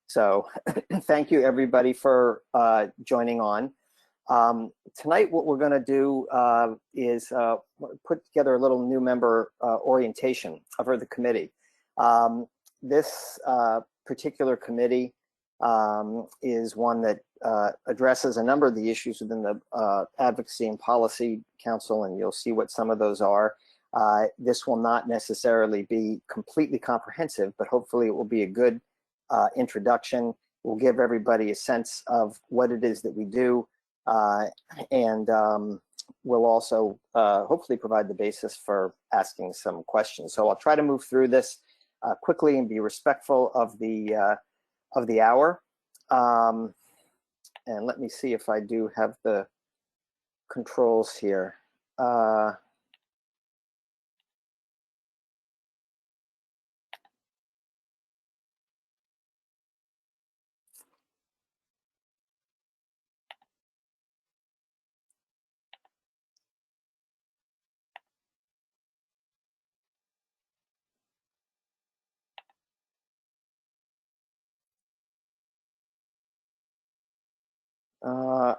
So thank you everybody for joining on. Tonight what we're going to do is put together a little new member orientation for the committee. This particular committee is one that addresses a number of the issues within the Advocacy and Policy Council, and you'll see what some of those are. This will not necessarily be completely comprehensive, but hopefully it will be a good introduction. We'll give everybody a sense of what it is that we do, and we'll also hopefully provide the basis for asking some questions. So I'll try to move through this quickly and be respectful of the hour. And let me see if I do have the controls here.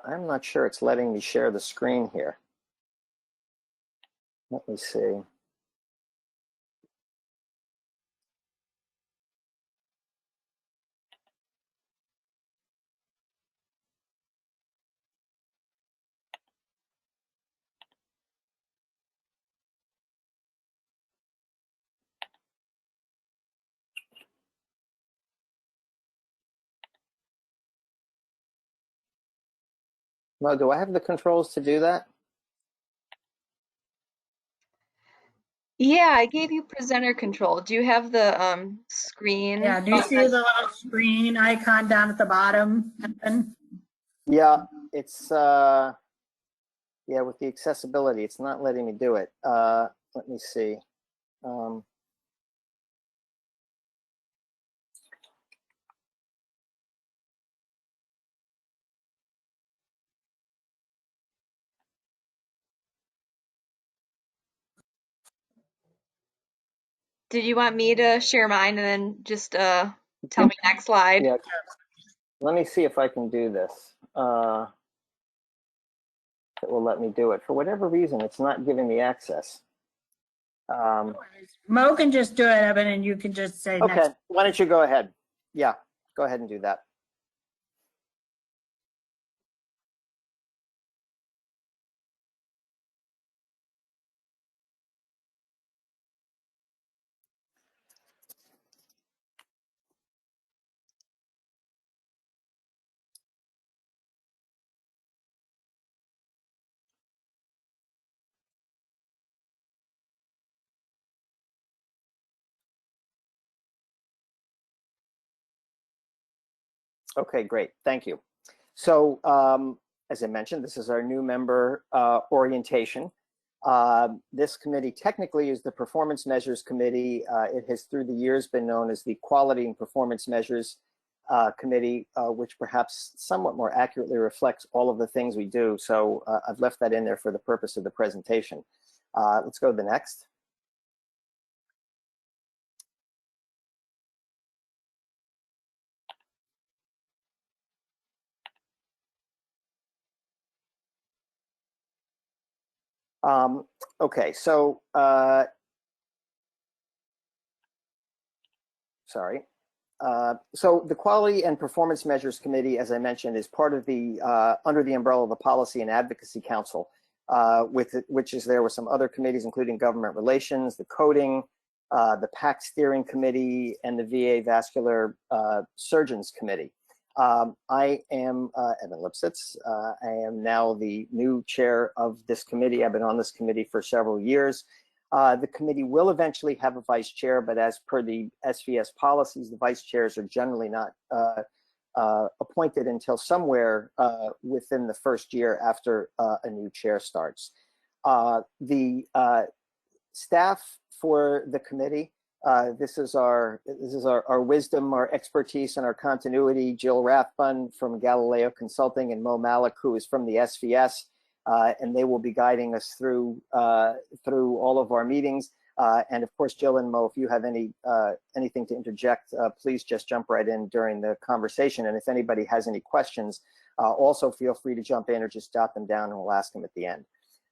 I'm not sure it's letting me share the screen here. Let me see. No, do I have the controls to do that? Yeah, I gave you presenter control. Do you have the screen? Yeah, do you see the little screen icon down at the bottom? Yeah, it's yeah, with the accessibility, it's not letting me do it. Let me see. Did you want me to share mine and then just tell me next slide? Yeah. Let me see if I can do this. It will let me do it. For whatever reason, it's not giving me access. Mo can just do it, Evan, and you can just say okay, next. Why don't you go ahead? Yeah, go ahead and do that. Okay, great. Thank you. So as I mentioned, this is our new member orientation. This committee technically is the Performance Measures Committee. It has through the years been known as the Quality and Performance Measures Committee, which perhaps somewhat more accurately reflects all of the things we do. So I've left that in there for the purpose of the presentation. Let's go to the next. Okay, so sorry. So the Quality and Performance Measures Committee, as I mentioned, is part of the under the umbrella of the Policy and Advocacy Council, which is there with some other committees, including Government Relations, the Coding, the PAC Steering Committee, and the VA Vascular Surgeons Committee. I am Evan Lipsitz. I am now the new chair of this committee. I've been on this committee for several years. The committee will eventually have a vice chair, but as per the SVS policies, the vice chairs are generally not appointed until somewhere within the first year after a new chair starts. The staff for the committee, this is our wisdom, our expertise, and our continuity. Jill Rathbun from Galileo Consulting and Mo Malik, who is from the SVS. And they will be guiding us through all of our meetings. And of course, Jill and Mo, if you have anything to interject, please just jump right in during the conversation. And if anybody has any questions, also feel free to jump in or just jot them down and we'll ask them at the end.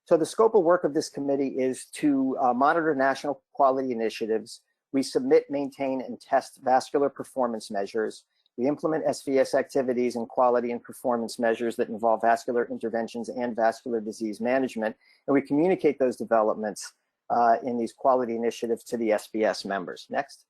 So the scope of work of this committee is to monitor national quality initiatives. We submit, maintain, and test vascular performance measures. We implement SVS activities and quality and performance measures that involve vascular interventions and vascular disease management. And we communicate those developments in these quality initiatives to the SVS members. Next.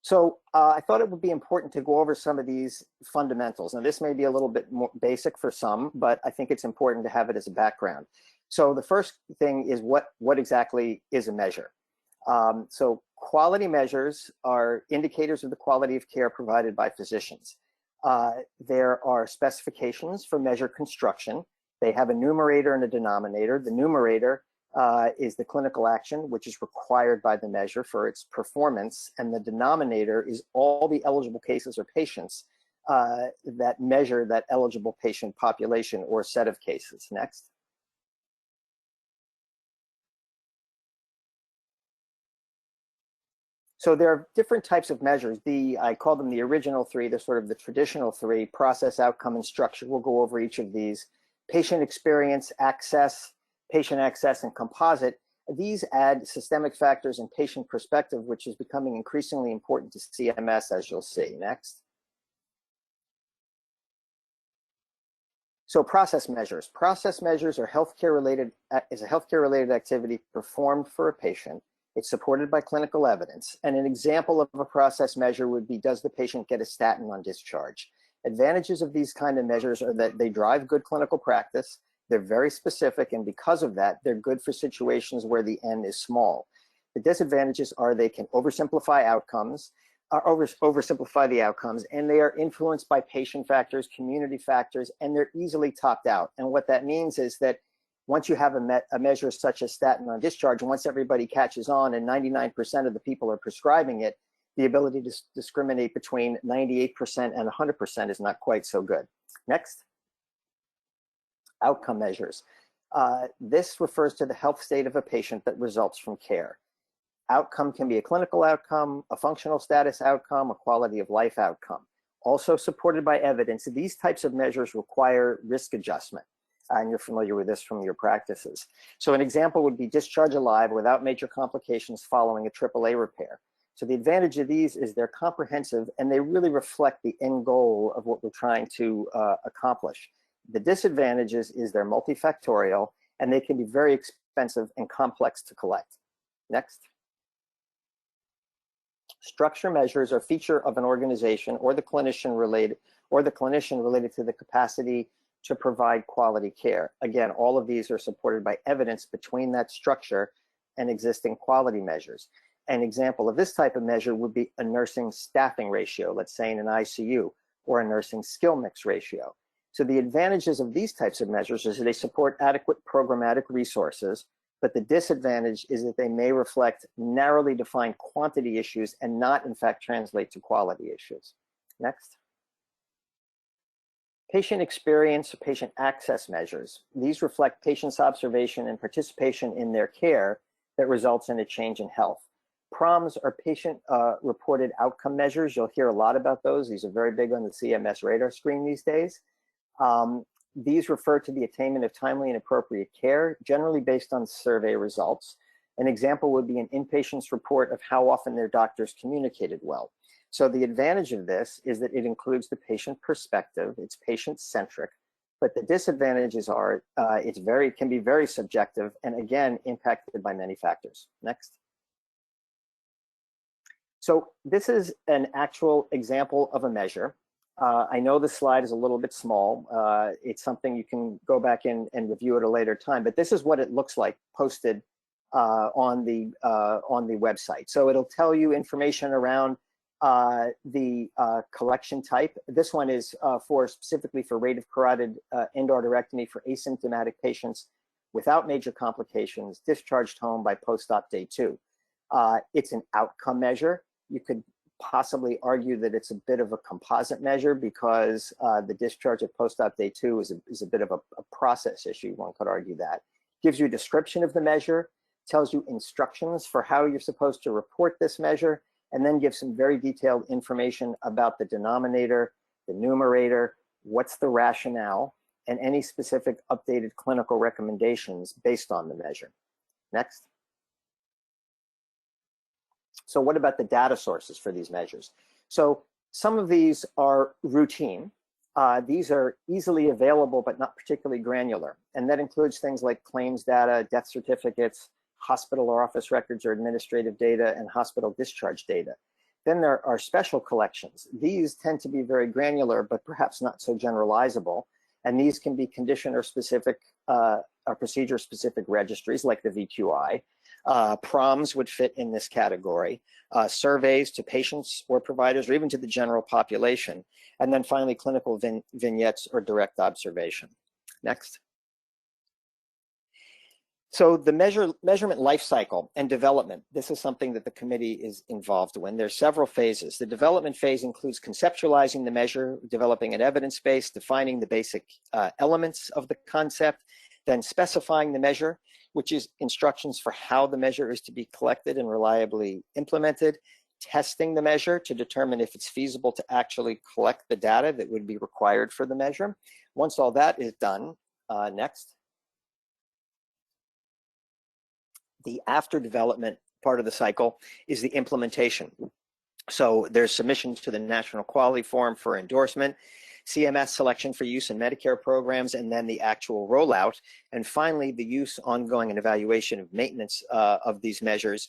So I thought it would be important to go over some of these fundamentals. Now, this may be a little bit more basic for some, but I think it's important to have it as a background. So the first thing is what exactly is a measure? So quality measures are indicators of the quality of care provided by physicians. There are specifications for measure construction. They have a numerator and a denominator. The numerator is the clinical action, which is required by the measure for its performance, and the denominator is all the eligible cases or patients that measure that eligible patient population or set of cases. Next. So there are different types of measures. I call them the original three. They're sort of the traditional three: process, outcome, and structure. We'll go over each of these. Patient experience, access, patient access, and composite. These add systemic factors and patient perspective, which is becoming increasingly important to CMS, as you'll see. Next. So process measures. Process measures are healthcare-related activity performed for a patient. It's supported by clinical evidence. And an example of a process measure would be, does the patient get a statin on discharge? Advantages of these kind of measures are that they drive good clinical practice. They're very specific, and because of that, they're good for situations where the N is small. The disadvantages are they can oversimplify the outcomes, and they are influenced by patient factors, community factors, and they're easily topped out. And what that means is that once you have a measure such as statin on discharge, once everybody catches on and 99% of the people are prescribing it, the ability to discriminate between 98% and 100% is not quite so good. Next. Outcome measures. This refers to the health state of a patient that results from care. Outcome can be a clinical outcome, a functional status outcome, a quality of life outcome. Also supported by evidence, these types of measures require risk adjustment. And you're familiar with this from your practices. So an example would be discharge alive without major complications following a AAA repair. So the advantage of these is they're comprehensive and they really reflect the end goal of what we're trying to accomplish. The disadvantages is they're multifactorial and they can be very expensive and complex to collect. Next. Structure measures are a feature of an organization or the clinician related to the capacity to provide quality care. Again, all of these are supported by evidence between that structure and existing quality measures. An example of this type of measure would be a nursing staffing ratio, let's say in an ICU, or a nursing skill mix ratio. So the advantages of these types of measures is that they support adequate programmatic resources, but the disadvantage is that they may reflect narrowly defined quantity issues and not in fact translate to quality issues. Next. Patient experience, patient access measures. These reflect patients' observation and participation in their care that results in a change in health. PROMs are patient reported outcome measures. You'll hear a lot about those. These are very big on the CMS radar screen these days. These refer to the attainment of timely and appropriate care, generally based on survey results. An example would be an inpatient's report of how often their doctors communicated well. So the advantage of this is that it includes the patient perspective, it's patient-centric, but the disadvantages are it can be very subjective and again, impacted by many factors. Next. So this is an actual example of a measure. I know the slide is a little bit small. It's something you can go back in and review at a later time, but this is what it looks like posted on the website. So it'll tell you information around the collection type. This one is specifically for rate of carotid endarterectomy for asymptomatic patients without major complications, discharged home by post-op day 2. It's an outcome measure. You could possibly argue that it's a bit of a composite measure because the discharge at post-op day 2 is a bit of a process issue. One could argue that. gives you a description of the measure, tells you instructions for how you're supposed to report this measure, and then gives some very detailed information about the denominator, the numerator, what's the rationale, and any specific updated clinical recommendations based on the measure. Next. So what about the data sources for these measures? So some of these are routine. These are easily available, but not particularly granular. And that includes things like claims data, death certificates, hospital or office records or administrative data, and hospital discharge data. Then there are special collections. These tend to be very granular, but perhaps not so generalizable. And these can be condition or specific or procedure specific registries like the VQI. PROMs would fit in this category. Surveys to patients or providers or even to the general population. And then finally, clinical vignettes or direct observation. Next. So the measurement life cycle and development, this is something that the committee is involved in. There's several phases. The development phase includes conceptualizing the measure, developing an evidence base, defining the basic elements of the concept, then specifying the measure, which is instructions for how the measure is to be collected and reliably implemented, testing the measure to determine if it's feasible to actually collect the data that would be required for the measure. Once all that is done, next. The after development part of the cycle is the implementation. So there's submissions to the National Quality Forum for endorsement, CMS selection for use in Medicare programs, and then the actual rollout. And finally, the use, ongoing, and evaluation of maintenance of these measures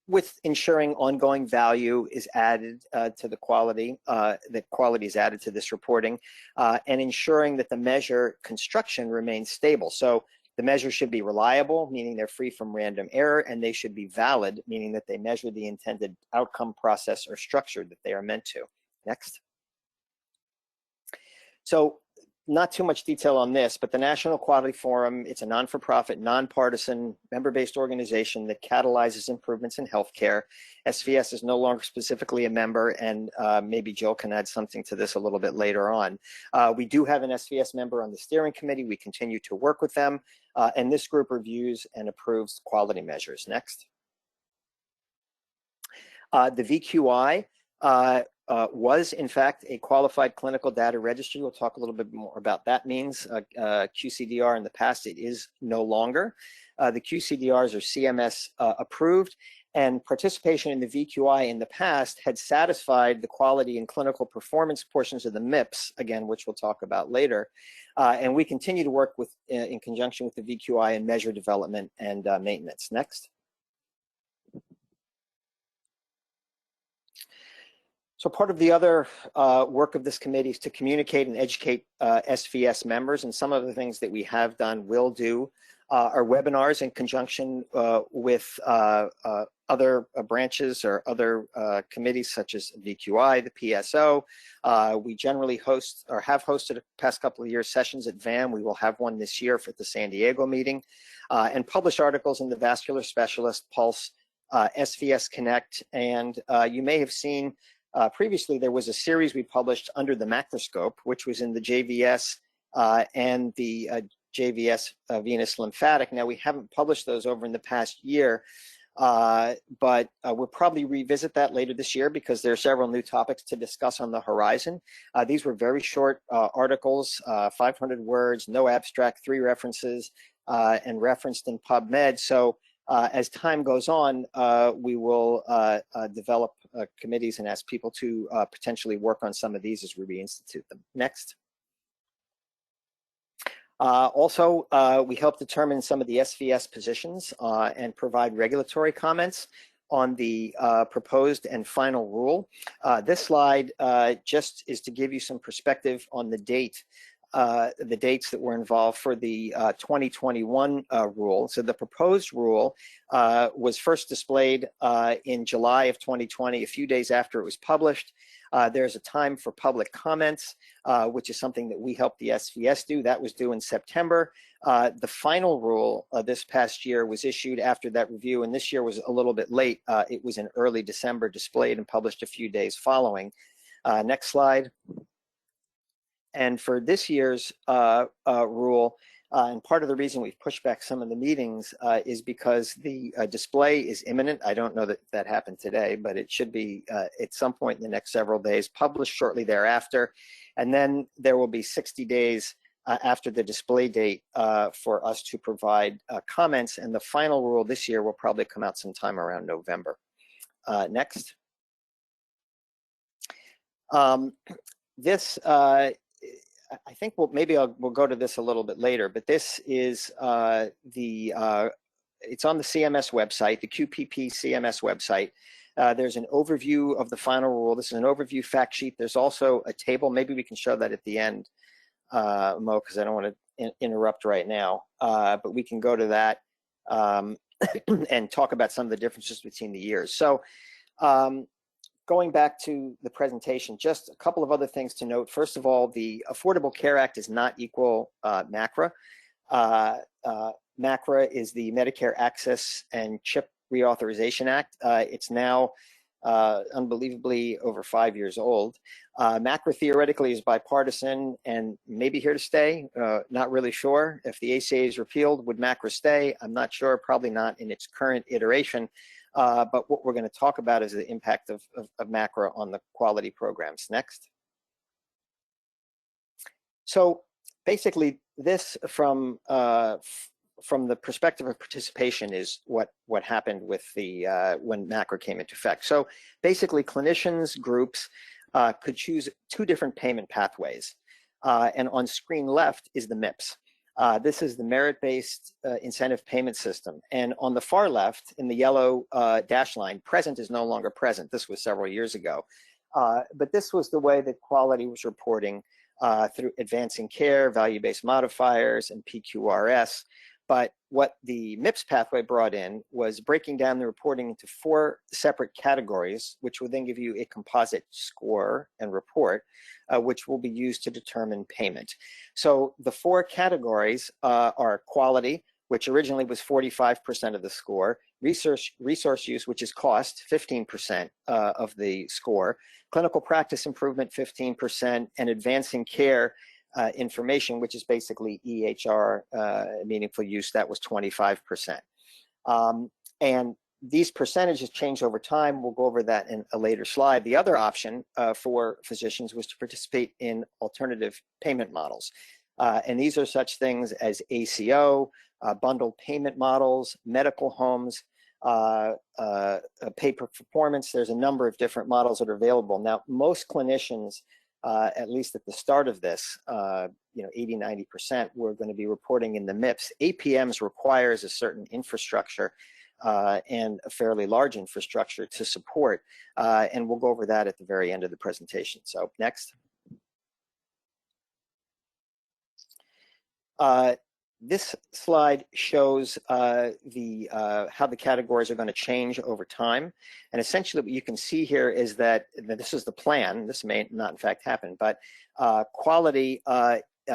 with ensuring ongoing value is added to the quality, that quality is added to this reporting, and ensuring that the measure construction remains stable. So the measures should be reliable, meaning they're free from random error, and they should be valid, meaning that they measure the intended outcome, process, or structure that they are meant to. Next. So not too much detail on this, but the National Quality Forum, it's a non-for-profit, nonpartisan, member-based organization that catalyzes improvements in healthcare. SVS is no longer specifically a member, and maybe Jill can add something to this a little bit later on. We do have an SVS member on the steering committee. We continue to work with them, and this group reviews and approves quality measures. Next. The VQI was in fact a qualified clinical data registry. We'll talk a little bit more about that means. QCDR in the past, it is no longer. The QCDRs are CMS approved, and participation in the VQI in the past had satisfied the quality and clinical performance portions of the MIPS, again, which we'll talk about later. And we continue to work with, in conjunction with the VQI in measure development and maintenance. Next. So part of the other work of this committee is to communicate and educate SVS members, and some of the things that we have done, will do, are webinars in conjunction with other branches or other committees such as VQI, the PSO. We generally host or have hosted the past couple of years sessions at VAM. We will have one this year for the San Diego meeting, and publish articles in the Vascular Specialist, Pulse, SVS Connect, and you may have seen previously there was a series we published under the MACRA scope, which was in the JVS and the JVS venous lymphatic. Now, we haven't published those over in the past year, but we'll probably revisit that later this year because there are several new topics to discuss on the horizon. These were very short articles, 500 words, no abstract, 3 references, and referenced in PubMed. So as time goes on, we will develop committees and ask people to potentially work on some of these as we reinstitute them. Next. Also, we help determine some of the SVS positions and provide regulatory comments on the proposed and final rule. This slide just is to give you some perspective on the dates that were involved for the 2021 rule. So the proposed rule was first displayed in July of 2020, a few days after it was published. There's a time for public comments, which is something that we helped the SVS do. That was due in September. The final rule this past year was issued after that review, and this year was a little bit late. It was in early December, displayed and published a few days following. Next slide. And for this year's rule, And part of the reason we've pushed back some of the meetings is because the display is imminent. I don't know that that happened today, but it should be at some point in the next several days, published shortly thereafter. And then there will be 60 days after the display date for us to provide comments. And the final rule this year will probably come out sometime around November. Next. This, I think maybe we'll go to this a little bit later, but this is it's on the CMS website, the QPP CMS website. There's an overview of the final rule. This is an overview fact sheet. There's also a table. Maybe we can show that at the end, Mo, because I don't want to interrupt right now. But we can go to that and talk about some of the differences between the years. So going back to the presentation, just a couple of other things to note. First of all, the Affordable Care Act does not equal MACRA. MACRA is the Medicare Access and Chip Reauthorization Act. It's now unbelievably over 5 years old. MACRA theoretically is bipartisan and maybe here to stay. Not really sure. If the ACA is repealed, would MACRA stay? I'm not sure, probably not in its current iteration. But what we're going to talk about is the impact of MACRA on the quality programs. Next. So basically, this from the perspective of participation is what happened with the when MACRA came into effect. So basically, clinicians groups could choose two different payment pathways, and on screen left is the MIPS. This is the merit-based incentive payment system. And on the far left, in the yellow dash line, present is no longer present. This was several years ago. But this was the way that quality was reporting through advancing care, value-based modifiers, and PQRS. But what the MIPS pathway brought in was breaking down the reporting into 4 separate categories, which will then give you a composite score and report, which will be used to determine payment. So the 4 categories are quality, which originally was 45% of the score, resource use, which is cost, 15% of the score, clinical practice improvement, 15%, and advancing care information, which is basically EHR, meaningful use, that was 25%. And these percentages change over time. We'll go over that in a later slide. The other option for physicians was to participate in alternative payment models. And these are such things as ACO, bundled payment models, medical homes, pay per performance. There's a number of different models that are available. Now, most clinicians, at least at the start of this, 80–90% were going to be reporting in the MIPS. APMs requires a certain infrastructure and a fairly large infrastructure to support, and we'll go over that at the very end of the presentation. So next. This slide shows how the categories are going to change over time. And essentially what you can see here is that this is the plan. This may not in fact happen, but quality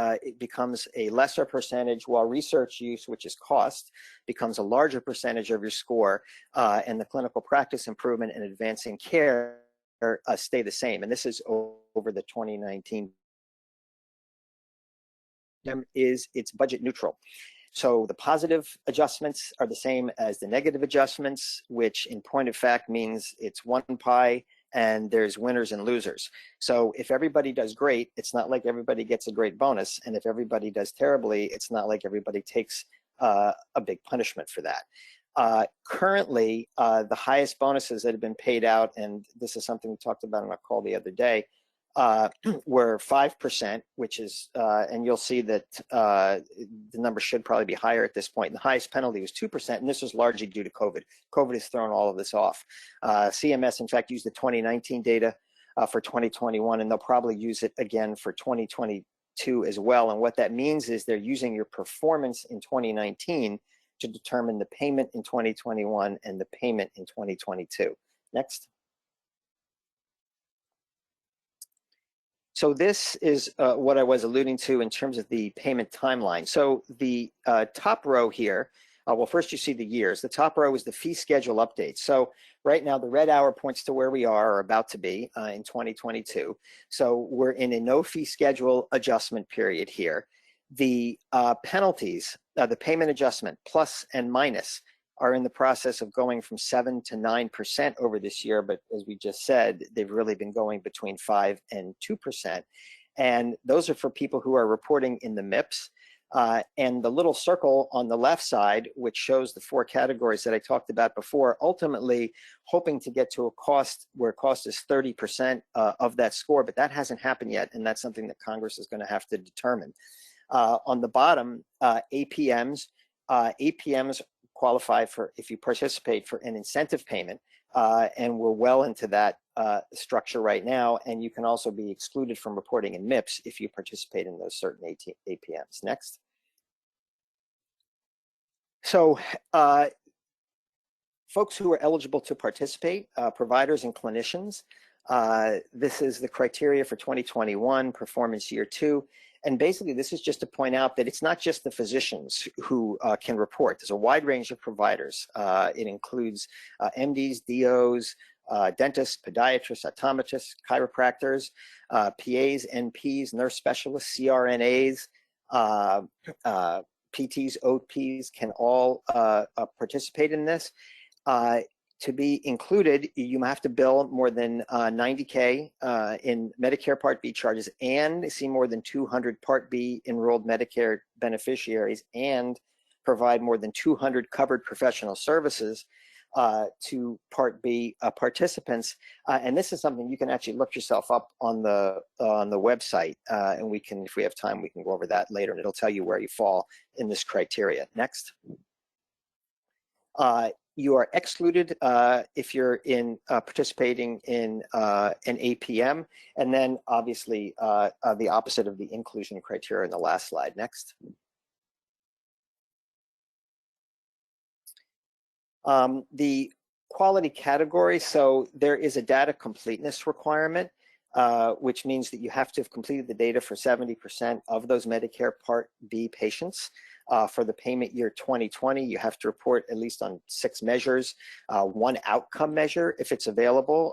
it becomes a lesser percentage, while research use, which is cost, becomes a larger percentage of your score, and the clinical practice improvement and advancing care stay the same. And this is over the 2019. It's budget neutral. So the positive adjustments are the same as the negative adjustments, which in point of fact means it's one pie and there's winners and losers. So if everybody does great, it's not like everybody gets a great bonus. And if everybody does terribly, it's not like everybody takes a big punishment for that. Currently, the highest bonuses that have been paid out, and this is something we talked about on our call the other day, were 5%, which is, and you'll see that the number should probably be higher at this point. And the highest penalty was 2%, and this was largely due to COVID. COVID has thrown all of this off. CMS, in fact, used the 2019 data for 2021, and they'll probably use it again for 2022 as well. And what that means is they're using your performance in 2019 to determine the payment in 2021 and the payment in 2022. Next. So this is what I was alluding to in terms of the payment timeline. So the top row here, well, first you see the years. The top row is the fee schedule update. So right now the red arrow points to where we are or about to be in 2022. So we're in a no fee schedule adjustment period here. The penalties, the payment adjustment, plus and minus, are in the process of going from 7 to 9% over this year, but as we just said, they've really been going between 5 and 2%. And those are for people who are reporting in the MIPS. And the little circle on the left side, which shows the 4 categories that I talked about before, ultimately hoping to get to a cost where cost is 30% of that score, but that hasn't happened yet, and that's something that Congress is going to have to determine. On the bottom, APMs qualify for, if you participate, for an incentive payment, and we're well into that structure right now, and you can also be excluded from reporting in MIPS if you participate in those certain APMs. Next. So folks who are eligible to participate, providers and clinicians, this is the criteria for 2021, performance year 2. And basically, this is just to point out that it's not just the physicians who can report. There's a wide range of providers. It includes MDs, DOs, dentists, podiatrists, optometrists, chiropractors, PAs, NPs, nurse specialists, CRNAs, PTs, OPs can all participate in this. To be included, you have to bill more than $90K in Medicare Part B charges and see more than 200 Part B enrolled Medicare beneficiaries and provide more than 200 covered professional services to Part B participants. And this is something you can actually look yourself up on the website, and we can, if we have time, we can go over that later, and it'll tell you where you fall in this criteria. Next. You are excluded if you're in participating in an APM, and then obviously the opposite of the inclusion criteria in the last slide. Next. The quality category, so there is a data completeness requirement, which means that you have to have completed the data for 70% of those Medicare Part B patients. For the payment year 2020, you have to report at least on 6 measures, 1 outcome measure if it's available.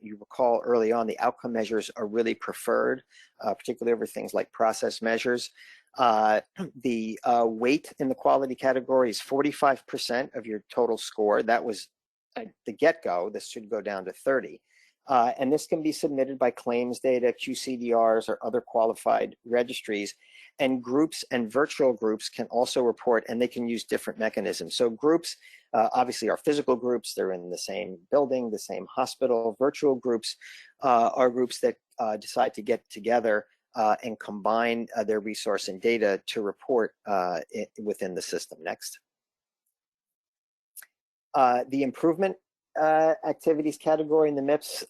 You recall early on, the outcome measures are really preferred, particularly over things like process measures. The weight in the quality category is 45% of your total score. That was at the get-go. This should go down to 30. And this can be submitted by claims data, QCDRs, or other qualified registries. And groups and virtual groups can also report, and they can use different mechanisms. So groups obviously are physical groups. They're in the same building, the same hospital. Virtual groups are groups that decide to get together and combine their resource and data to report within the system. Next. The improvement activities category in the MIPS,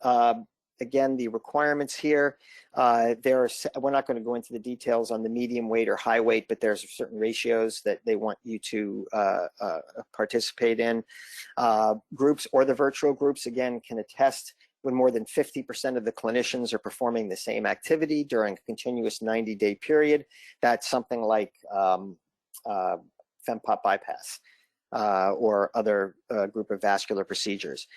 again, the requirements here, we're not going to go into the details on the medium weight or high weight, but there's certain ratios that they want you to participate in. Groups or the virtual groups, again, can attest when more than 50% of the clinicians are performing the same activity during a continuous 90-day period. That's something like FEMPOP bypass. Or other group of vascular procedures.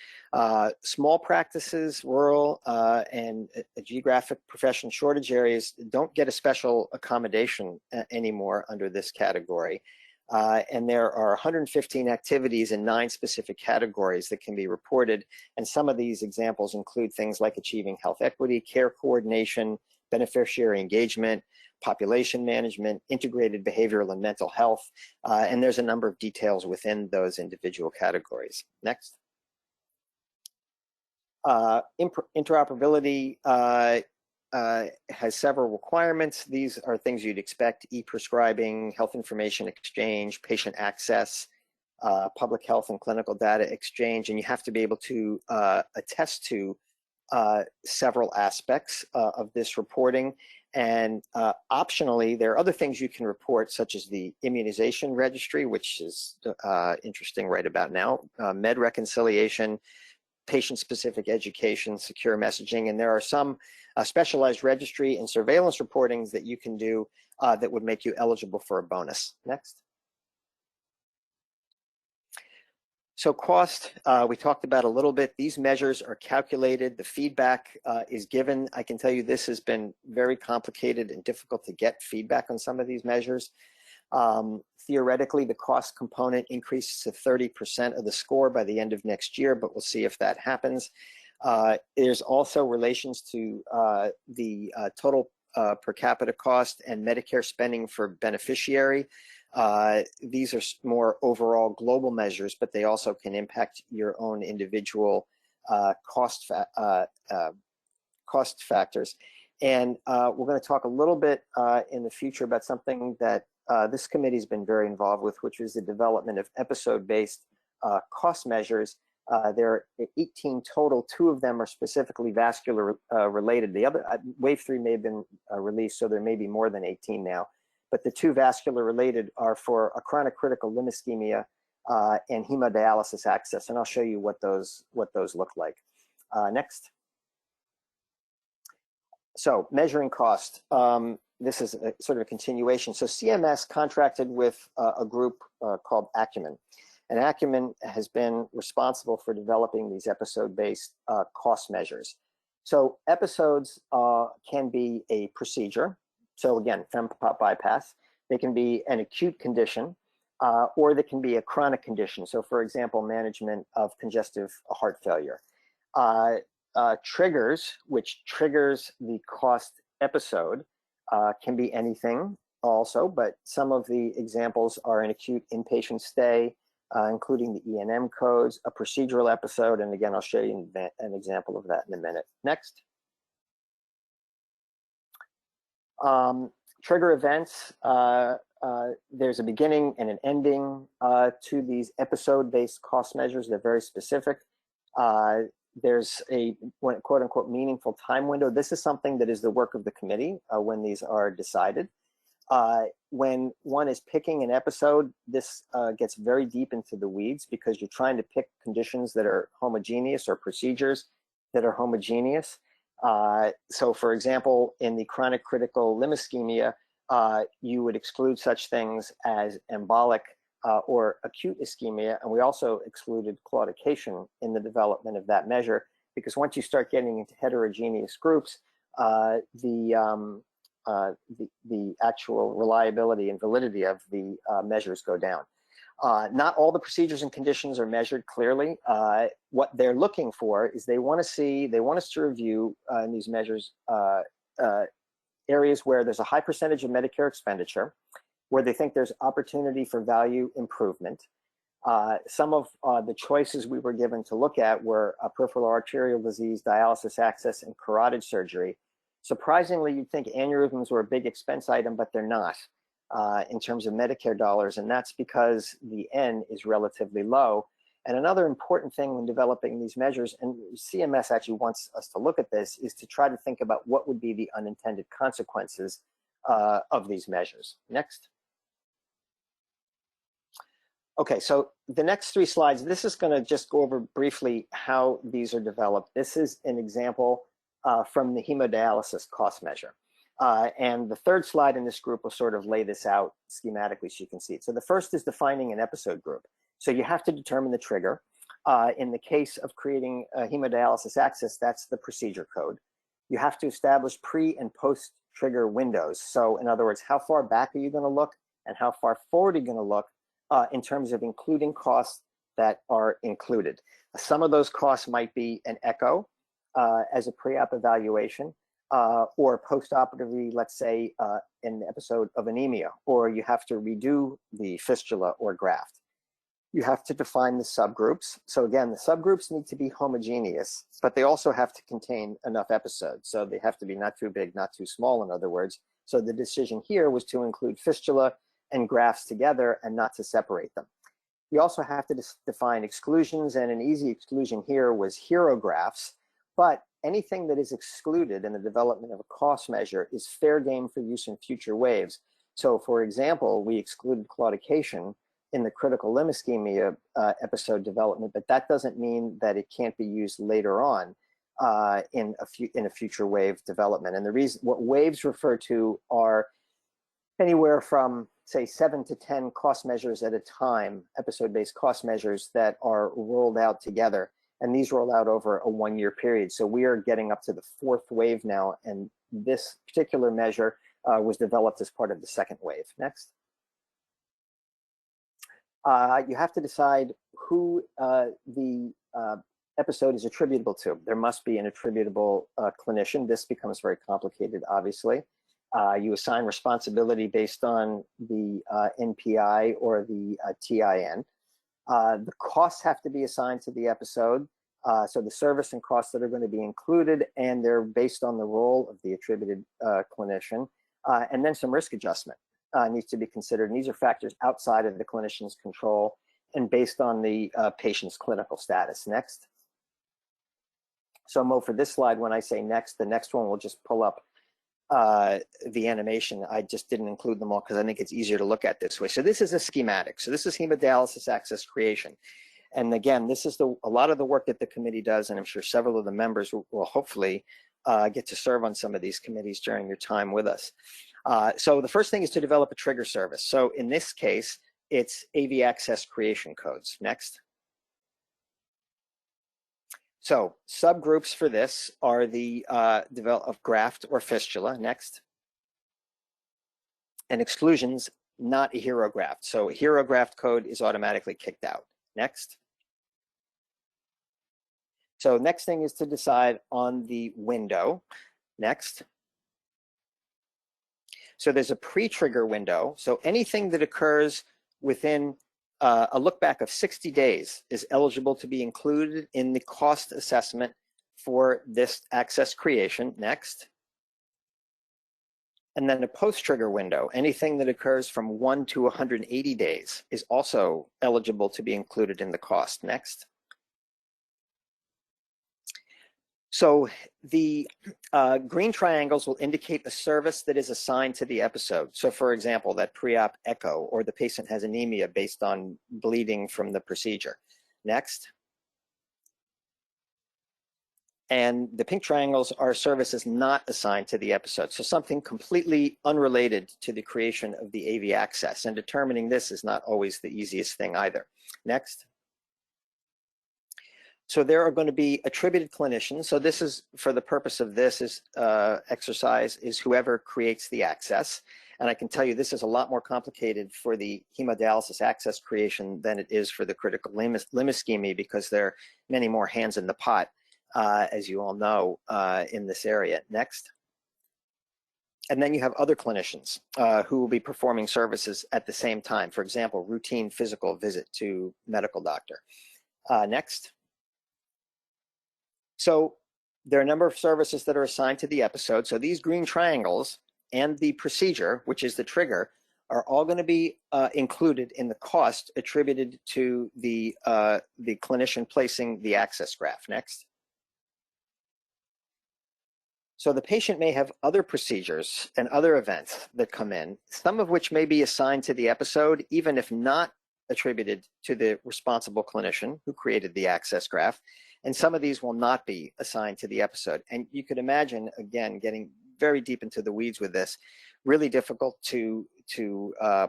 Small practices, rural and geographic profession shortage areas don't get a special accommodation anymore under this category. And there are 115 activities in 9 specific categories that can be reported. And some of these examples include things like achieving health equity, care coordination, beneficiary engagement, population management, integrated behavioral and mental health, and there's a number of details within those individual categories. Next. Interoperability has several requirements. These are things you'd expect: e-prescribing, health information exchange, patient access, public health and clinical data exchange, and you have to be able to attest to several aspects of this reporting. And optionally, there are other things you can report, such as the immunization registry, which is interesting right about now, med reconciliation, patient-specific education, secure messaging, and there are some specialized registry and surveillance reportings that you can do that would make you eligible for a bonus. Next. So cost, we talked about a little bit. These measures are calculated. The feedback is given. I can tell you this has been very complicated and difficult to get feedback on some of these measures. Theoretically, the cost component increases to 30% of the score by the end of next year, but we'll see if that happens. There's also relations to the total per capita cost and Medicare spending for beneficiary. These are more overall global measures, but they also can impact your own individual cost factors. And we're going to talk a little bit in the future about something that this committee has been very involved with, which is the development of episode-based cost measures. There are 18 total. 2 of them are specifically vascular related. The other, wave 3 may have been released, so there may be more than 18 now. But the 2 vascular related are for a chronic critical limb ischemia and hemodialysis access. And I'll show you what those look like. Next. So measuring cost. This is a, sort of a continuation. So CMS contracted with a group called Acumen. And Acumen has been responsible for developing these episode-based cost measures. So episodes can be a procedure. So again, fempop bypass. They can be an acute condition, or they can be a chronic condition. So for example, management of congestive heart failure. Triggers, which triggers the cost episode, can be anything also, but some of the examples are an acute inpatient stay, including the E&M codes, a procedural episode, and again, I'll show you an example of that in a minute. Next. Trigger events, there's a beginning and an ending to these episode-based cost measures. They're very specific. There's a quote unquote meaningful time window. This is something that is the work of the committee when these are decided. When one is picking an episode, this gets very deep into the weeds because you're trying to pick conditions that are homogeneous or procedures that are homogeneous. So for example, in the chronic critical limb ischemia, you would exclude such things as embolic or acute ischemia, and we also excluded claudication in the development of that measure, because once you start getting into heterogeneous groups, the actual reliability and validity of the measures go down. Not all the procedures and conditions are measured clearly. What they're looking for is they want us to review in these measures areas where there's a high percentage of Medicare expenditure, where they think there's opportunity for value improvement. Some of the choices we were given to look at were peripheral arterial disease, dialysis access, and carotid surgery. Surprisingly, you'd think aneurysms were a big expense item, but they're not in terms of Medicare dollars, and that's because the N is relatively low. And another important thing when developing these measures, and CMS actually wants us to look at this, is to try to think about what would be the unintended consequences of these measures. Next. Okay, so the next 3 slides, this is going to just go over briefly how these are developed. This is an example from the hemodialysis cost measure. And the 3rd slide in this group will sort of lay this out schematically so you can see it. So the first is defining an episode group. So you have to determine the trigger. In the case of creating a hemodialysis access, that's the procedure code. You have to establish pre and post trigger windows. So in other words, how far back are you going to look and how far forward are you going to look in terms of including costs that are included. Some of those costs might be an echo as a pre-op evaluation, or post-operatively, let's say, an episode of anemia, or you have to redo the fistula or graft. You have to define the subgroups. So again, the subgroups need to be homogeneous, but they also have to contain enough episodes. So they have to be not too big, not too small, in other words. So the decision here was to include fistula and grafts together and not to separate them. You also have to define exclusions, and an easy exclusion here was hero grafts, but anything that is excluded in the development of a cost measure is fair game for use in future waves. So for example, we excluded claudication in the critical limb ischemia episode development, but that doesn't mean that it can't be used later on in a future wave development. And the reason, what waves refer to are anywhere from say 7 to 10 cost measures at a time, episode-based cost measures that are rolled out together. And these roll out over a 1-year period. So we are getting up to the 4th wave now. And this particular measure was developed as part of the 2nd wave. Next. You have to decide who the episode is attributable to. There must be an attributable clinician. This becomes very complicated, obviously. You assign responsibility based on the NPI or the TIN. The costs have to be assigned to the episode. So the service and costs that are going to be included, and they're based on the role of the attributed clinician. And then some risk adjustment needs to be considered. And these are factors outside of the clinician's control and based on the patient's clinical status. Next. So Mo, for this slide, when I say next, the next one will just pull up the animation. I just didn't include them all because I think it's easier to look at this way. So this is a schematic. So this is hemodialysis access creation. And again, this is a lot of the work that the committee does, and I'm sure several of the members will hopefully get to serve on some of these committees during your time with us. So the first thing is to develop a trigger service. So in this case, it's AV access creation codes. Next. So subgroups for this are the develop of graft or fistula. Next. And exclusions, not a hero graft. So a hero graft code is automatically kicked out. Next. So next thing is to decide on the window. Next. So there's a pre-trigger window. So anything that occurs within a look back of 60 days is eligible to be included in the cost assessment for this access creation. Next. And then a post-trigger window, anything that occurs from 1 to 180 days is also eligible to be included in the cost. Next. So the green triangles will indicate a service that is assigned to the episode. So for example, that pre-op echo, or the patient has anemia based on bleeding from the procedure. Next. And the pink triangles are services not assigned to the episode. So something completely unrelated to the creation of the AV access. And determining this is not always the easiest thing either. Next. So there are going to be attributed clinicians. So this is, for the purpose of this exercise, is whoever creates the access. And I can tell you this is a lot more complicated for the hemodialysis access creation than it is for the critical limb ischemia, because there are many more hands in the pot, as you all know, in this area. Next. And then you have other clinicians who will be performing services at the same time. For example, routine physical visit to medical doctor. Next. So there are a number of services that are assigned to the episode. So these green triangles and the procedure, which is the trigger, are all going to be included in the cost attributed to the clinician placing the access graph. Next. So the patient may have other procedures and other events that come in, some of which may be assigned to the episode, even if not attributed to the responsible clinician who created the access graph. And some of these will not be assigned to the episode. And you could imagine, again, getting very deep into the weeds with this, really difficult to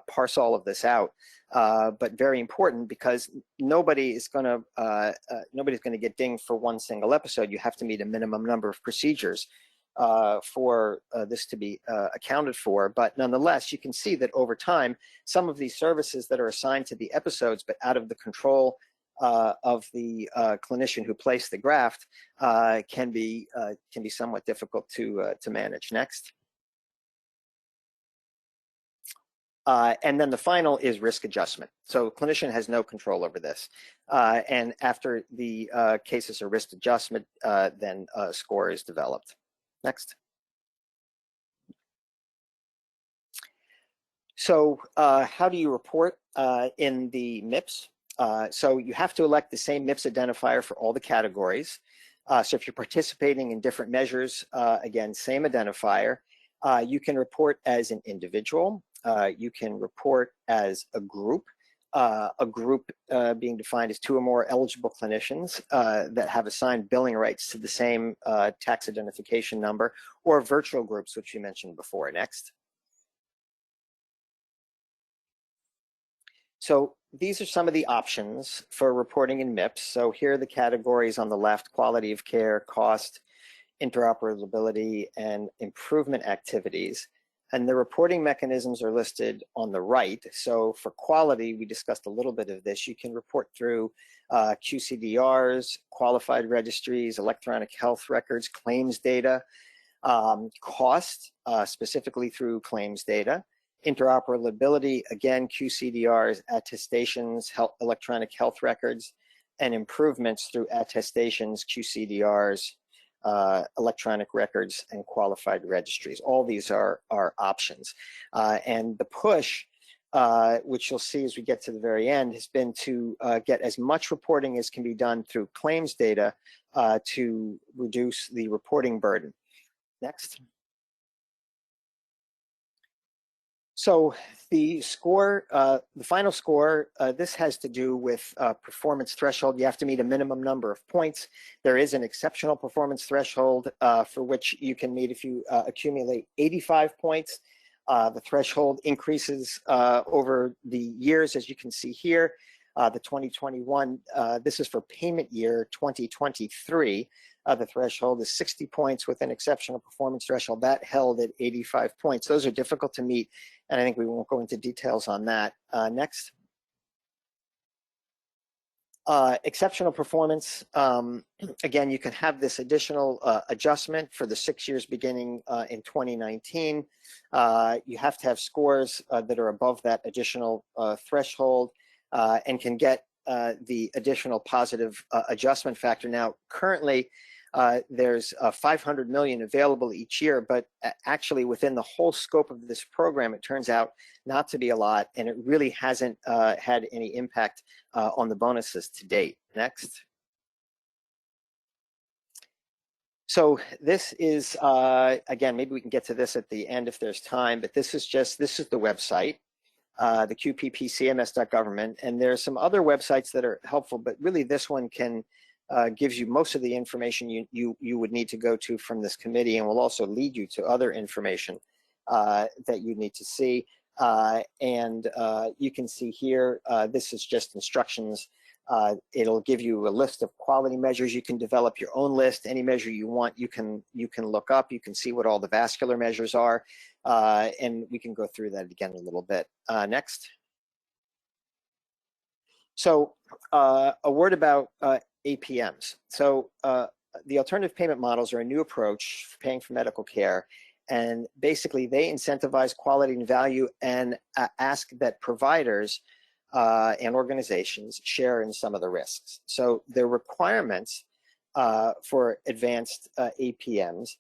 parse all of this out, but very important, because nobody's going to get dinged for one single episode. You have to meet a minimum number of procedures for this to be accounted for. But nonetheless, you can see that over time, some of these services that are assigned to the episodes but out of the control of the clinician who placed the graft can be somewhat difficult to manage. Next. And then the final is risk adjustment. So clinician has no control over this. And after the cases are risk adjustment, then a score is developed. Next. So how do you report in the MIPS? So you have to elect the same MIPS identifier for all the categories. So if you're participating in different measures, again, same identifier. You can report as an individual. You can report as a group. A group being defined as 2 or more eligible clinicians that have assigned billing rights to the same tax identification number, or virtual groups, which you mentioned before. Next. So these are some of the options for reporting in MIPS. So here are the categories on the left: quality of care, cost, interoperability, and improvement activities. And the reporting mechanisms are listed on the right. So for quality, we discussed a little bit of this. You can report through QCDRs, qualified registries, electronic health records, claims data, cost, specifically through claims data. Interoperability, again, QCDRs, attestations, electronic health records, and improvements through attestations, QCDRs, electronic records, and qualified registries. All these are options. And the push, which you'll see as we get to the very end, has been to get as much reporting as can be done through claims data to reduce the reporting burden. Next. So the score, the final score, this has to do with performance threshold. You have to meet a minimum number of points. There is an exceptional performance threshold for which you can meet if you accumulate 85 points. The threshold increases over the years, as you can see here. The 2021, this is for payment year 2023. The threshold is 60 points with an exceptional performance threshold. That held at 85 points. Those are difficult to meet, and I think we won't go into details on that. Next. Exceptional performance, again, you can have this additional adjustment for the 6 years beginning in 2019. You have to have scores that are above that additional threshold and can get the additional positive adjustment factor. Now, currently, there's 500 million available each year, but actually within the whole scope of this program, it turns out not to be a lot, and it really hasn't had any impact on the bonuses to date. Next. So this is, again, maybe we can get to this at the end if there's time, but this is the website, the QPPCMS.government, and there's some other websites that are helpful, but really this one gives you most of the information you would need to go to from this committee, and will also lead you to other information that you need to see. You can see here, this is just instructions. It'll give you a list of quality measures. You can develop your own list. Any measure you want, you can look up. You can see what all the vascular measures are, and we can go through that again a little bit. Next. So a word about APMs. So the alternative payment models are a new approach for paying for medical care, and basically they incentivize quality and value and ask that providers and organizations share in some of the risks. So the requirements for advanced APMs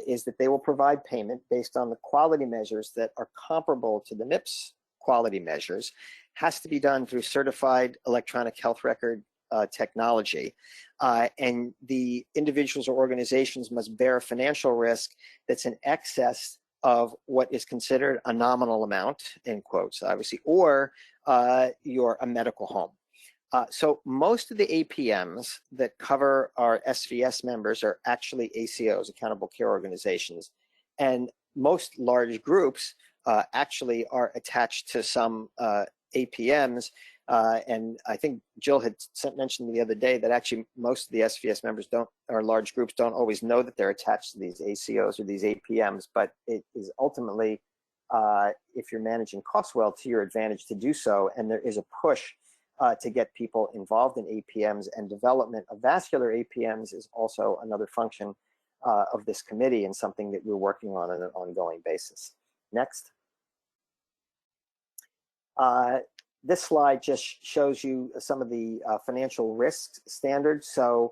is that they will provide payment based on the quality measures that are comparable to the MIPS quality measures. Has to be done through certified electronic health record technology, and the individuals or organizations must bear a financial risk that's in excess of what is considered a nominal amount, in quotes, obviously, or you're a medical home. So most of the APMs that cover our SVS members are actually ACOs, accountable care organizations, and most large groups actually are attached to some APMs, and I think Jill had mentioned the other day that actually most of the SVS members or large groups don't always know that they're attached to these ACOs or these APMs, but it is ultimately, if you're managing costs well, to your advantage to do so, and there is a push to get people involved in APMs, and development of vascular APMs is also another function of this committee and something that we're working on an ongoing basis. Next. This slide just shows you some of the financial risk standards. So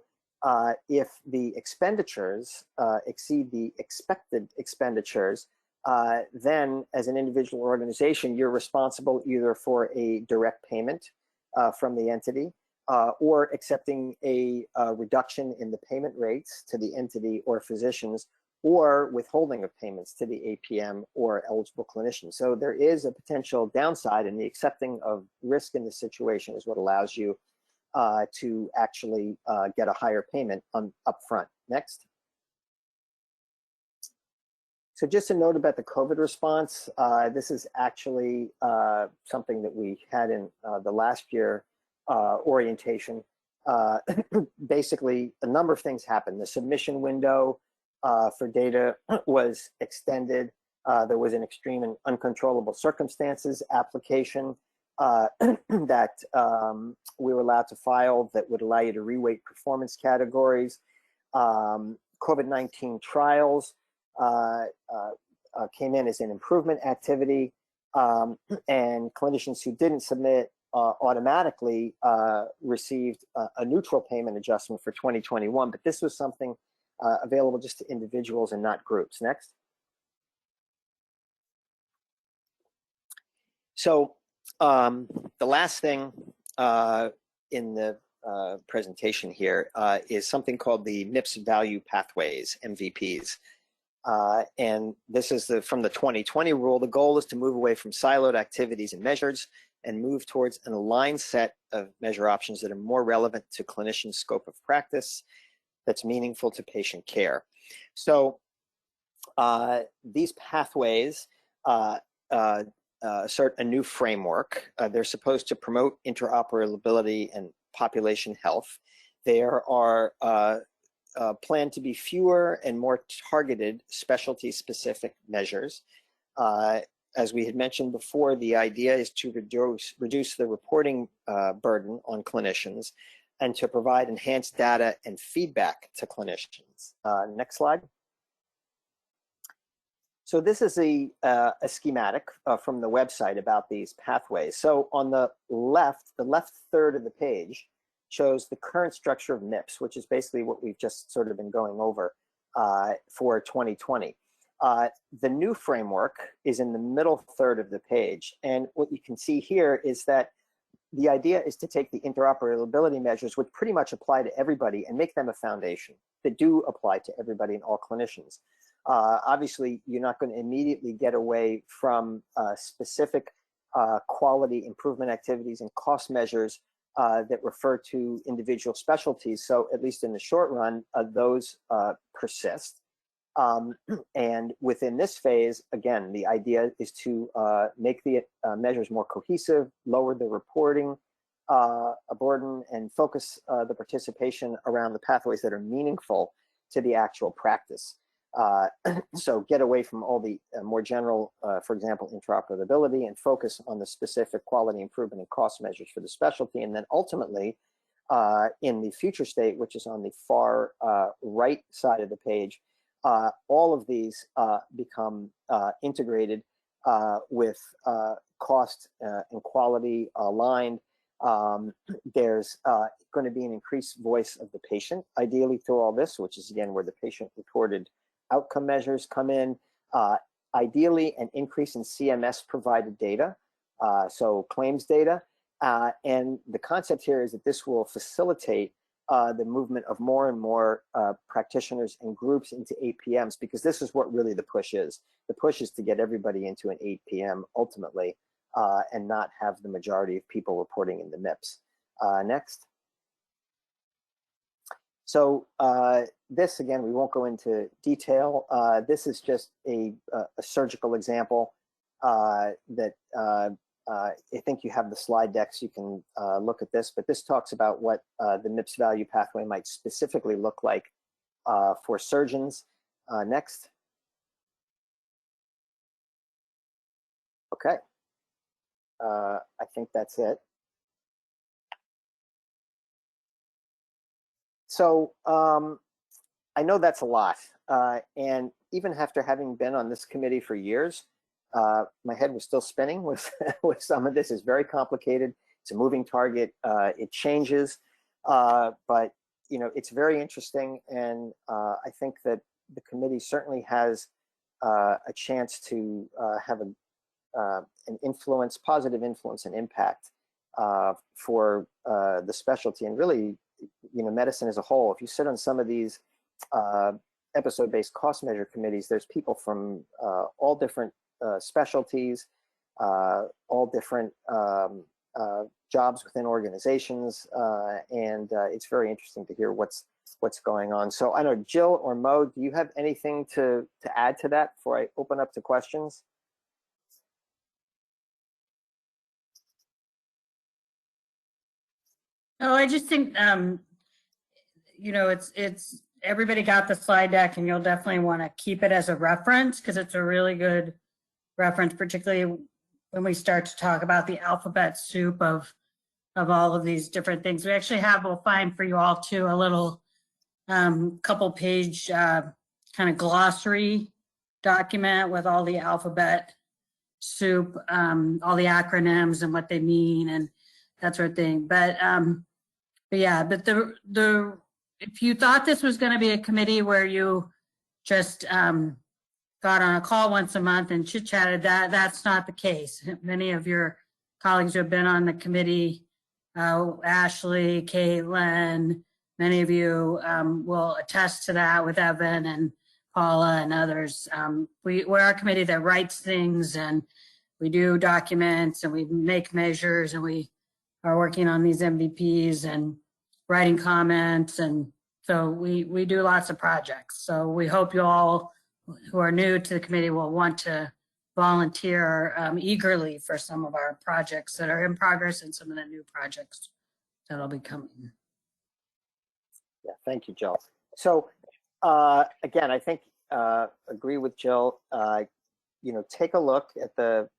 if the expenditures exceed the expected expenditures, then as an individual organization, you're responsible either for a direct payment from the entity or accepting a reduction in the payment rates to the entity or physicians, or withholding of payments to the APM or eligible clinician. So there is a potential downside, and the accepting of risk in this situation is what allows you to actually get a higher payment up front. Next. So just a note about the COVID response. This is actually something that we had in the last year orientation. Basically, a number of things happened. The submission window for data was extended. There was an extreme and uncontrollable circumstances application that we were allowed to file that would allow you to reweight performance categories. COVID-19 trials came in as an improvement activity, and clinicians who didn't submit automatically received a neutral payment adjustment for 2021, but this was something available just to individuals and not groups. Next. So the last thing in the presentation here is something called the MIPS value pathways, MVPs. And this is from the 2020 rule. The goal is to move away from siloed activities and measures and move towards an aligned set of measure options that are more relevant to clinician scope of practice, that's meaningful to patient care. So these pathways assert a new framework. They're supposed to promote interoperability and population health. There are planned to be fewer and more targeted specialty-specific measures. As we had mentioned before, the idea is to reduce the reporting burden on clinicians and to provide enhanced data and feedback to clinicians. Next slide. So this is a schematic from the website about these pathways. So on the left third of the page shows the current structure of MIPS, which is basically what we've just sort of been going over for 2020. The new framework is in the middle third of the page. And what you can see here is that the idea is to take the interoperability measures, which pretty much apply to everybody, and make them a foundation that do apply to everybody and all clinicians. Obviously, you're not going to immediately get away from specific quality improvement activities and cost measures that refer to individual specialties. So at least in the short run, those persist. And within this phase, again, the idea is to make the measures more cohesive, lower the reporting burden, and focus the participation around the pathways that are meaningful to the actual practice. So get away from all the more general, for example, interoperability, and focus on the specific quality improvement and cost measures for the specialty. And then ultimately, in the future state, which is on the far right side of the page, all of these become integrated with cost and quality aligned. There's going to be an increased voice of the patient, ideally, through all this, which is, again, where the patient-reported outcome measures come in. Ideally, an increase in CMS provided data, so claims data. And the concept here is that this will facilitate the movement of more and more practitioners and groups into APMs, because this is what really the push is. The push is to get everybody into an APM ultimately, and not have the majority of people reporting in the MIPS. Next. So this, again, we won't go into detail. This is just a surgical example that I think you have the slide deck, so you can look at this, but this talks about what the MIPS value pathway might specifically look like for surgeons. Next. Okay. I think that's it. So I know that's a lot, and even after having been on this committee for years, my head was still spinning with some of this. Is very complicated. It's a moving target. It changes, but you know, it's very interesting, and I think that the committee certainly has a chance to have an influence, positive influence and impact for the specialty, and really, you know, medicine as a whole. If you sit on some of these episode-based cost measure committees, there's people from all different specialties, all different jobs within organizations, and it's very interesting to hear what's what's going on. So I don't know, Jill or Mo, do you have anything to add to that before I open up to questions? Oh, I just think, you know, it's everybody got the slide deck, and you'll definitely want to keep it as a reference because it's a really good reference, particularly when we start to talk about the alphabet soup of all of these different things. We actually have, we'll find for you all too, a little couple page kind of glossary document with all the alphabet soup, all the acronyms and what they mean and that sort of thing. But yeah, but the if you thought this was going to be a committee where you just got on a call once a month and chit-chatted, that's not the case. Many of your colleagues who have been on the committee, Ashley, Caitlin, many of you will attest to that with Evan and Paula and others. We're a committee that writes things, and we do documents, and we make measures, and we are working on these MVPs and writing comments, and so we do lots of projects. So we hope you all who are new to the committee will want to volunteer eagerly for some of our projects that are in progress and some of the new projects that'll be coming. Yeah, thank you, Jill. So again, I think agree with Jill. You know, take a look at the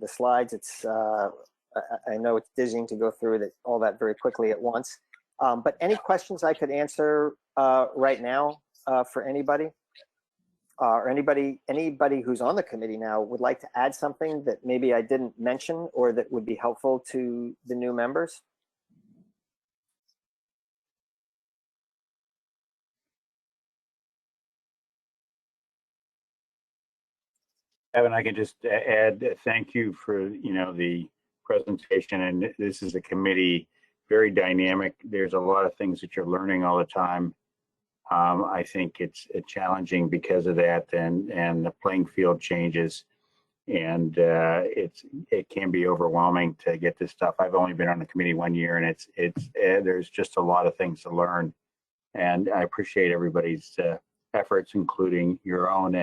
slides. It's I know it's dizzying to go through all that very quickly at once. But any questions I could answer right now for anybody? Or anybody who's on the committee now would like to add something that maybe I didn't mention or that would be helpful to the new members? Evan, I can just add thank you for the presentation, and this is a committee very dynamic. There's a lot of things that you're learning all the time. I think it's challenging because of that, and the playing field changes, and it can be overwhelming to get this stuff. I've only been on the committee 1 year, and there's just a lot of things to learn, and I appreciate everybody's efforts, including your own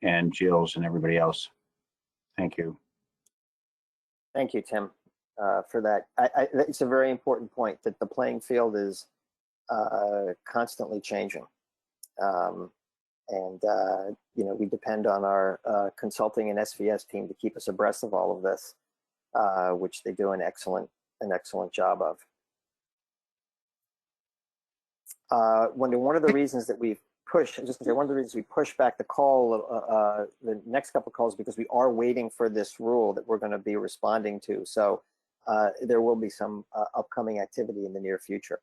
and Jill's and everybody else. Thank you. Thank you, Tim, for that. It's a very important point that the playing field is constantly changing. You know, we depend on our consulting and SVS team to keep us abreast of all of this, which they do an excellent job of. One of the reasons that we've pushed, one of the reasons we push back the call, the next couple of calls, because we are waiting for this rule that we're going to be responding to. So there will be some upcoming activity in the near future.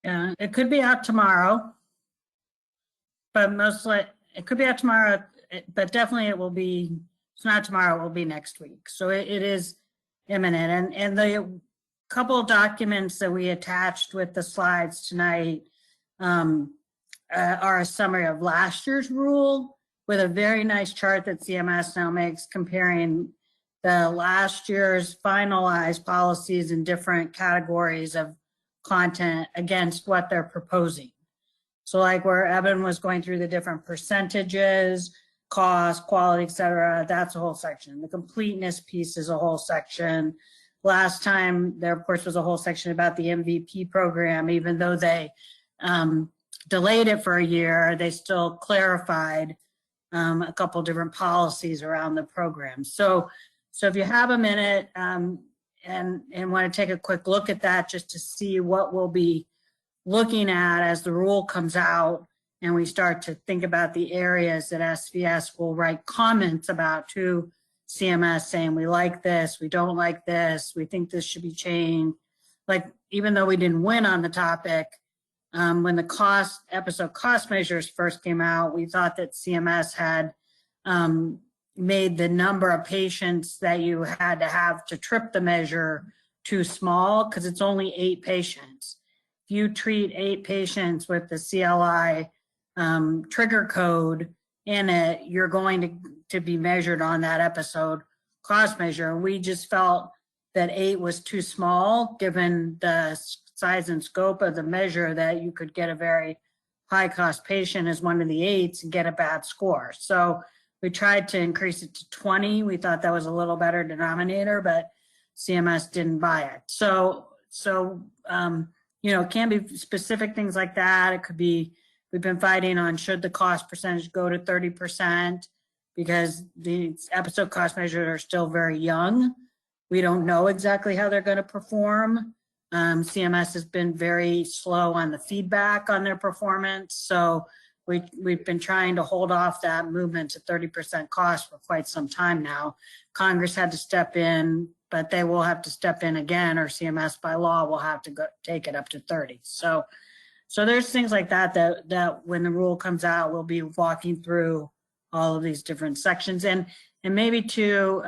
Yeah, it could be out tomorrow, but mostly it could be out tomorrow, but definitely it will be, it's not tomorrow, it will be next week. So it is imminent. And the couple of documents that we attached with the slides tonight are a summary of last year's rule with a very nice chart that CMS now makes comparing the last year's finalized policies in different categories of content against what they're proposing. So like where Evan was going through the different percentages, cost, quality, et cetera, that's a whole section. The completeness piece is a whole section. Last time there, of course, was a whole section about the MVP program. Even though they delayed it for a year, they still clarified a couple different policies around the program. So if you have a minute, and want to take a quick look at that just to see what we'll be looking at as the rule comes out and we start to think about the areas that SVS will write comments about to CMS saying, we like this, we don't like this, we think this should be changed. Like, even though we didn't win on the topic, when the episode cost measures first came out, we thought that CMS had made the number of patients that you had to have to trip the measure too small because it's only 8 patients. If you treat 8 patients with the CLI trigger code in it, you're going to be measured on that episode cost measure. And we just felt that 8 was too small given the size and scope of the measure that you could get a very high cost patient as one of the 8s and get a bad score. So we tried to increase it to 20. We thought that was a little better denominator, but CMS didn't buy it. So you know, it can be specific things like that. It could be, we've been fighting on should the cost percentage go to 30% because the episode cost measures are still very young. We don't know exactly how they're going to perform. CMS has been very slow on the feedback on their performance. So we've been trying to hold off that movement to 30% cost for quite some time now. Congress had to step in, but they will have to step in again, or CMS by law will have to go take it up to 30. So there's things like that when the rule comes out, we'll be walking through all of these different sections. And maybe too,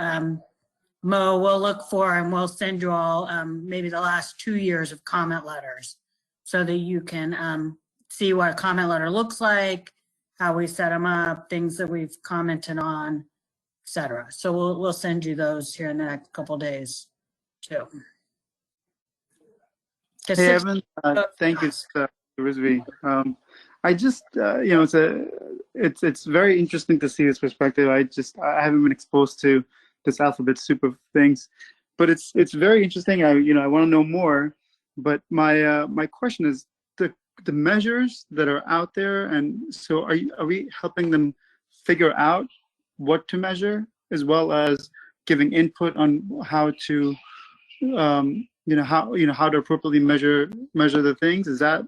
Mo, we'll look for and we'll send you all maybe the last 2 years of comment letters so that you can see what a comment letter looks like, how we set them up, things that we've commented on, etc. So we'll send you those here in the next couple of days too. Hey, Evan, thank you, Rizvi. I just, you know, it's very interesting to see this perspective. I haven't been exposed to this alphabet soup of things, but it's very interesting. I want to know more. But my question is the measures that are out there, and so are we helping them figure out what to measure, as well as giving input on how to how to appropriately measure the things? Is that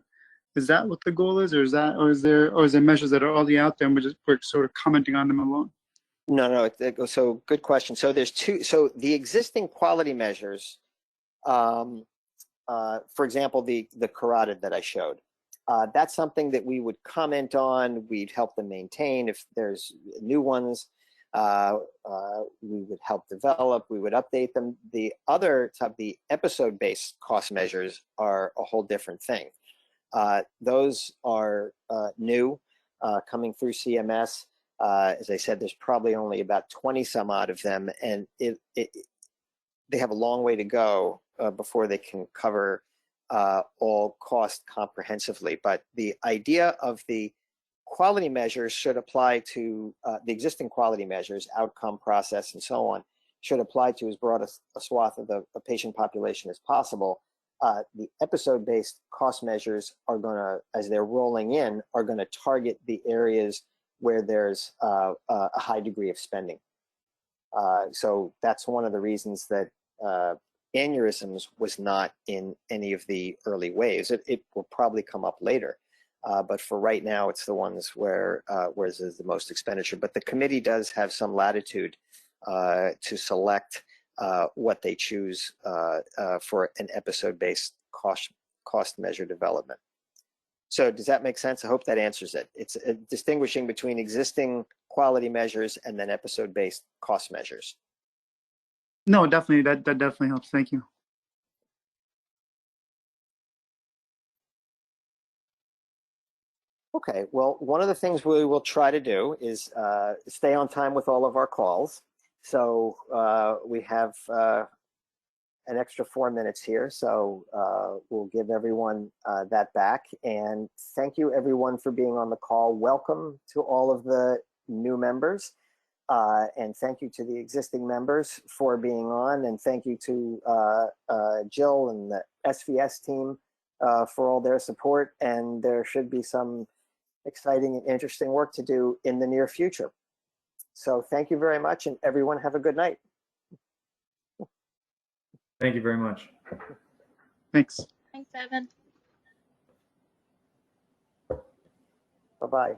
what the goal is, or is there measures that are already out there and we're sort of commenting on them alone? No. So good question. So there's two. So the existing quality measures, for example, the carotid that I showed, that's something that we would comment on. We'd help them maintain. If there's new ones, we would help develop. We would update them. The other type, the episode-based cost measures, are a whole different thing. Those are new, coming through CMS. As I said, there's probably only about 20 some odd of them, and they have a long way to go before they can cover all cost comprehensively. But the idea of the quality measures should apply to the existing quality measures, outcome, process, and so on, should apply to as broad a swath of the patient population as possible. The episode-based cost measures are going to, as they're rolling in, are going to target the areas where there's a high degree of spending. So that's one of the reasons that aneurysms was not in any of the early waves. It will probably come up later. But for right now, it's the ones where there's the most expenditure. But the committee does have some latitude to select what they choose for an episode-based cost measure development. So does that make sense? I hope that answers it. It's distinguishing between existing quality measures and then episode-based cost measures. No, definitely. That definitely helps. Thank you. Okay, well, one of the things we will try to do is stay on time with all of our calls. So we have an extra 4 minutes here, so we'll give everyone that back. And thank you, everyone, for being on the call. Welcome to all of the new members. And thank you to the existing members for being on. And thank you to Jill and the SVS team for all their support. And there should be some exciting and interesting work to do in the near future. So thank you very much, and everyone have a good night. Thank you very much. Thanks. Thanks, Evan. Bye-bye.